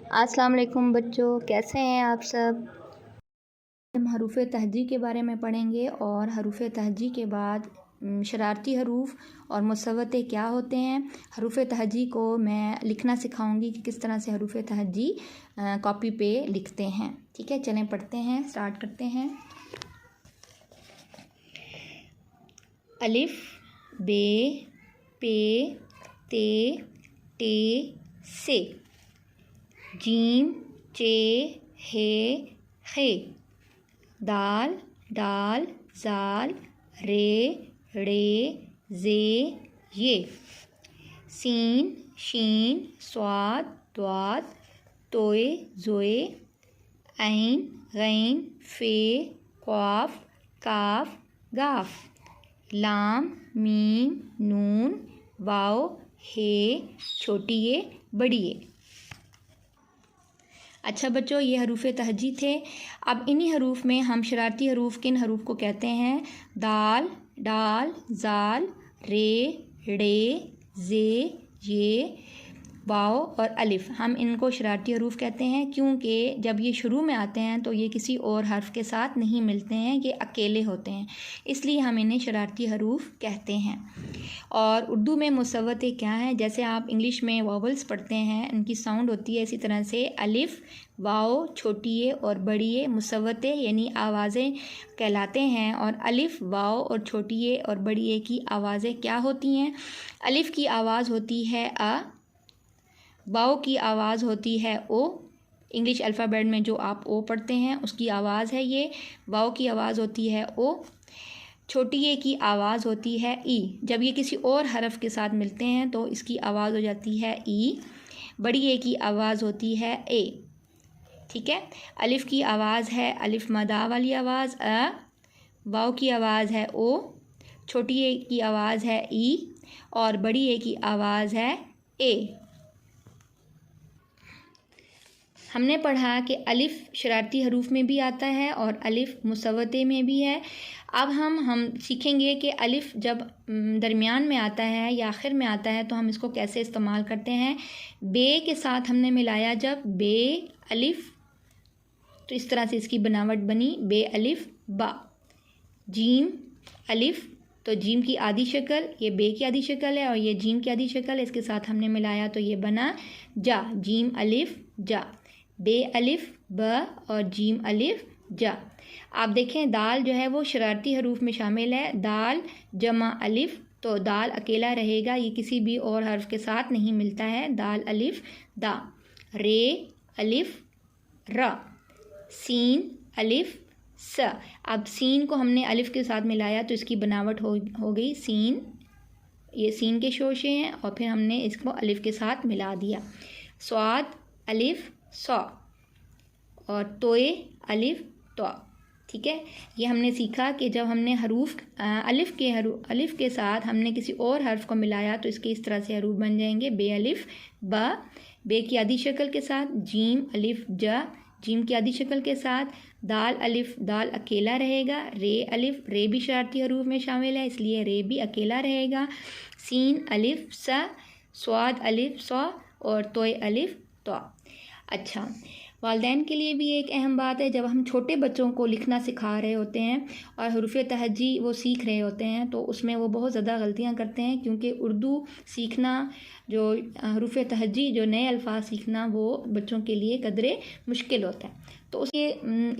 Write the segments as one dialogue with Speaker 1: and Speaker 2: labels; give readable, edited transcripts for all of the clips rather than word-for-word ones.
Speaker 1: अस्सलाम वालेकुम बच्चों, कैसे हैं आप सब। हम हरूफ तहजी के बारे में पढ़ेंगे और हरूफ तहजी के बाद शरारती हरूफ और मुसव्वते क्या होते हैं। हरूफ तहजी को मैं लिखना सिखाऊंगी कि किस तरह से हरूफ तहजी कॉपी पे लिखते हैं। ठीक है, चलें पढ़ते हैं, स्टार्ट करते हैं। अलिफ, बे, पे, ते, टे, से। जीम, चे, हे, खे। दाल, डाल, जाल, रे, रे, जे, ये। सीन, शीन, स्वाद, द्वाद, तोए, जोए। ऐन, गैन, फे, क़ाफ, काफ, गाफ। लाम, मीम, नून, वाव, हे, छोटी ए, बड़ी ए। अच्छा बच्चों, ये हरूफ तहजी थे। अब इन्हीं हरूफ में हम शरारती हरूफ किन हरूफ को कहते हैं? दाल, डाल, जाल, रे, रे, जे, ये, वाव और अलिफ। हम इनको शरारती हरूफ कहते हैं क्योंकि जब ये शुरू में आते हैं तो ये किसी और हर्फ के साथ नहीं मिलते हैं, ये अकेले होते हैं, इसलिए हम इन्हें शरारती हरूफ कहते हैं। और उर्दू में मुसव्वते क्या हैं? जैसे आप इंग्लिश में वॉवल्स पढ़ते हैं, उनकी साउंड होती है इसी तरह से अलिफ, वाव, छोटी ए और बड़ी ए मुसव्वते यानी आवाज़ें कहलाते हैं। और अलिफ, वाव और छोटी ए और बड़ी ए की आवाज़ें क्या होती हैं? अलिफ की आवाज़ होती है अ, वाव की आवाज़ होती है ओ। इंग्लिश अल्फ़ाबेट में जो आप ओ पढ़ते हैं उसकी आवाज़ है ये। वाव की आवाज़ होती है ओ। छोटी ए की आवाज़ होती है ई। जब ये किसी और हरफ के साथ मिलते हैं तो इसकी आवाज़ हो जाती है ई। बड़ी ए की आवाज़ होती है ए। ठीक है, अलिफ की आवाज़ है अलिफ मदा वाली आवाज़ अ। वाव की आवाज़ है ओ। छोटी ए की आवाज़ है ई और बड़ी ए की आवाज़ है ए। हमने पढ़ा कि अलिफ शरारती हरूफ में भी आता है और अलिफ मुसव्वते में भी है। अब हम सीखेंगे कि अलिफ जब दरमियान में आता है या आखिर में आता है तो हम इसको कैसे इस्तेमाल करते हैं। बे के साथ हमने मिलाया जब बे अलिफ, तो इस तरह से इसकी बनावट बनी बे अलिफ बा। जीम अलिफ, तो जीम की आधी शक्ल, ये बे की आधी शक्ल है और ये जीम की आधी शक्ल है, इसके साथ हमने मिलाया तो ये बना जा। जीम अलिफ जा। बे अलिफ ब और जीम अलिफ जा। आप देखें दाल जो है वो शरारती हरूफ में शामिल है। दाल जमा अलिफ, तो दाल अकेला रहेगा, ये किसी भी और हर्फ के साथ नहीं मिलता है। दाल अलिफ दा। रे अलिफ रा। सीन अलिफ स। अब सीन को हमने अलिफ के साथ मिलाया तो इसकी बनावट हो गई सीन। ये सीन के शोशे हैं और फिर हमने इसको अलिफ के साथ मिला दिया। स्वाद अलिफ सौ और तोए अलिफ तो। ठीक है, ये हमने सीखा कि जब हमने हरूफ अलिफ के साथ हमने किसी और हर्फ को मिलाया तो इसके इस तरह से हरूफ बन जाएंगे। बे अलिफ ब, बे की आधी शक्ल के साथ। जीम अलिफ जा, जीम की आधी शक्ल के साथ। दाल अलिफ, दाल अकेला रहेगा। रे अलिफ, रे भी शरारती हरूफ में शामिल है इसलिए रे भी अकेला रहेगा। सीन अलिफ सा। स्वाद अलिफ सौ और तोय अलिफ तो। अच्छा, वालिदैन के लिए भी एक अहम बात है, जब हम छोटे बच्चों को लिखना सिखा रहे होते हैं और हरूफ तहजी वो सीख रहे होते हैं तो उसमें वो बहुत ज़्यादा गलतियां करते हैं क्योंकि उर्दू सीखना, जो हरूफ तहजी जो नए अल्फाज सीखना वो बच्चों के लिए कदरे मुश्किल होता है। तो उसके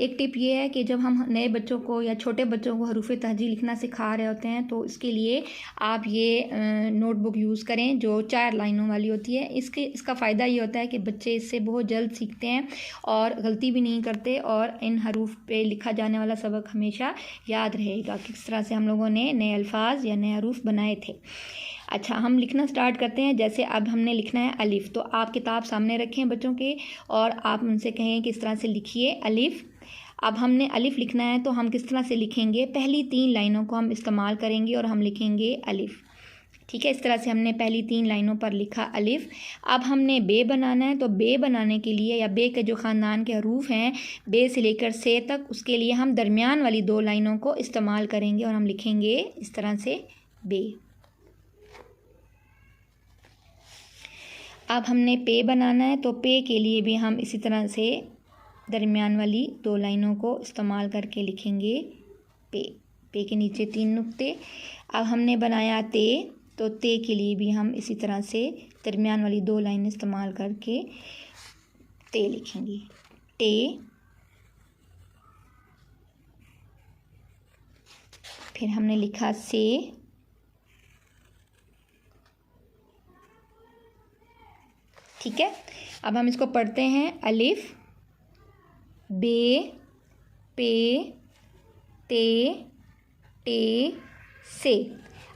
Speaker 1: एक टिप ये है कि जब हम नए बच्चों को या छोटे बच्चों को हरूफ तहजी लिखना सिखा रहे होते हैं तो इसके लिए आप ये नोटबुक यूज़ करें जो 4 लाइनों वाली होती है। इसका फ़ायदा ये होता है कि बच्चे इससे बहुत जल्द सीखते हैं और गलती भी नहीं करते और इन हरूफ पे लिखा जाने वाला सबक हमेशा याद रहेगा किस तरह से हम लोगों ने नए अल्फाज या नए हरूफ बनाए थे। अच्छा, हम लिखना स्टार्ट करते हैं। जैसे अब हमने लिखना है अलिफ, तो आप किताब सामने रखें बच्चों के और आप उनसे कहें किस तरह से लिखिए अलिफ। अब हमने अलिफ लिखना है तो हम किस तरह से लिखेंगे, पहली 3 लाइनों को हम इस्तेमाल करेंगे और हम लिखेंगे अलिफ। ठीक है, इस तरह से हमने पहली 3 लाइनों पर लिखा अलिफ। अब हमने बे बनाना है, तो बे बनाने के लिए या बे के जो ख़ानदान के हरूफ हैं बे से लेकर से तक, उसके लिए हम दरमियान वाली 2 लाइनों को इस्तेमाल करेंगे और हम लिखेंगे इस तरह से बे। अब हमने पे बनाना है, तो पे के लिए भी हम इसी तरह से दरमियान वाली 2 लाइनों को इस्तेमाल करके लिखेंगे पे। पे के नीचे 3 नुक्ते। अब हमने बनाया ते, तो ते के लिए भी हम इसी तरह से दरमियान वाली 2 लाइन इस्तेमाल करके ते लिखेंगे। टे, फिर हमने लिखा से, ठीक है। अब हम इसको पढ़ते हैं। अलिफ, बे, पे, ते, टे, से।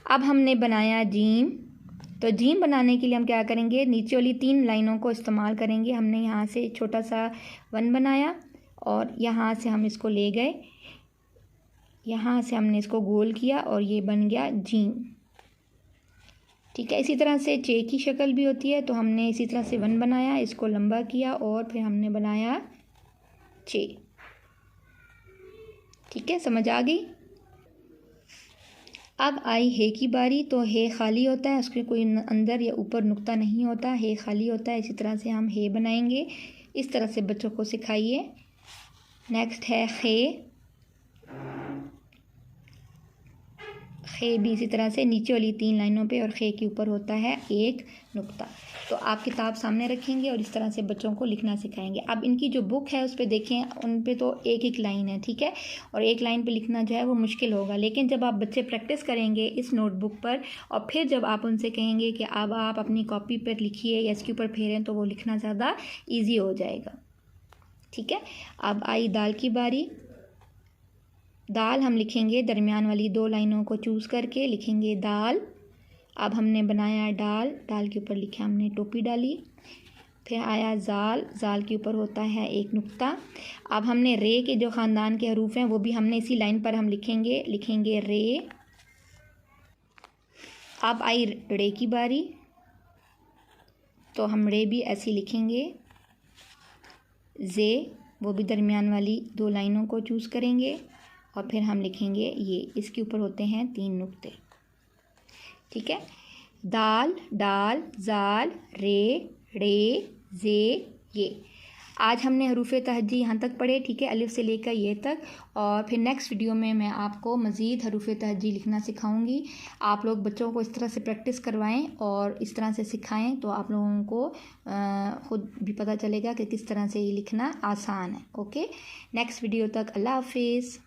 Speaker 1: अब हमने बनाया जीम, तो जीम बनाने के लिए हम क्या करेंगे, नीचे वाली 3 लाइनों को इस्तेमाल करेंगे। हमने यहाँ से छोटा सा 1 बनाया और यहाँ से हम इसको ले गए, यहाँ से हमने इसको गोल किया और ये बन गया जीम, ठीक है। इसी तरह से चे की शक्ल भी होती है, तो हमने इसी तरह से 1 बनाया, इसको लंबा किया और फिर हमने बनाया चे, ठीक है। समझ आ गई। अब आई हे की बारी, तो हे खाली होता है, उसके कोई अंदर या ऊपर नुक्ता नहीं होता, हे खाली होता है। इसी तरह से हम हे बनाएंगे। इस तरह से बच्चों को सिखाइए। नेक्स्ट है खे, खे भी इसी तरह से नीचे वाली 3 लाइनों पे और खे के ऊपर होता है 1 नुक्ता। तो आप किताब सामने रखेंगे और इस तरह से बच्चों को लिखना सिखाएंगे। अब इनकी जो बुक है उस पर देखें, उन पे तो एक लाइन है, ठीक है, और 1 लाइन पे लिखना जो है वो मुश्किल होगा। लेकिन जब आप बच्चे प्रैक्टिस करेंगे इस नोटबुक पर और फिर जब आप उनसे कहेंगे कि अब आप अपनी कॉपी पर लिखिए या इसके ऊपर फेरें, तो वो लिखना ज़्यादा ईजी हो जाएगा, ठीक है। अब आई दाल की बारी। दाल हम लिखेंगे दरमियान वाली 2 लाइनों को चूज़ करके लिखेंगे दाल। अब हमने बनाया डाल, डाल के ऊपर लिखा हमने टोपी डाली। फिर आया जाल, जाल के ऊपर होता है 1 नुक्ता। अब हमने रे के जो ख़ानदान के हरूफ हैं वो भी हमने इसी लाइन पर हम लिखेंगे रे। अब आई रे की बारी, तो हम रे भी ऐसे लिखेंगे जे, वो भी दरमियान वाली 2 लाइनों को चूज़ करेंगे और फिर हम लिखेंगे ये, इसके ऊपर होते हैं 3 नुक्ते, ठीक है। दाल, डाल, जाल, रे, रे, जे, ये। आज हमने हरूफ तहज्जी यहाँ तक पढ़े, ठीक है, अलिफ से लेकर ये तक। और फिर नेक्स्ट वीडियो में मैं आपको मज़ीद हरूफ तहज्जी लिखना सिखाऊंगी। आप लोग बच्चों को इस तरह से प्रैक्टिस करवाएं और इस तरह से सिखाएं, तो आप लोगों को ख़ुद भी पता चलेगा कि किस तरह से ये लिखना आसान है। ओके, नेक्स्ट वीडियो तक अल्लाह हाफिज़।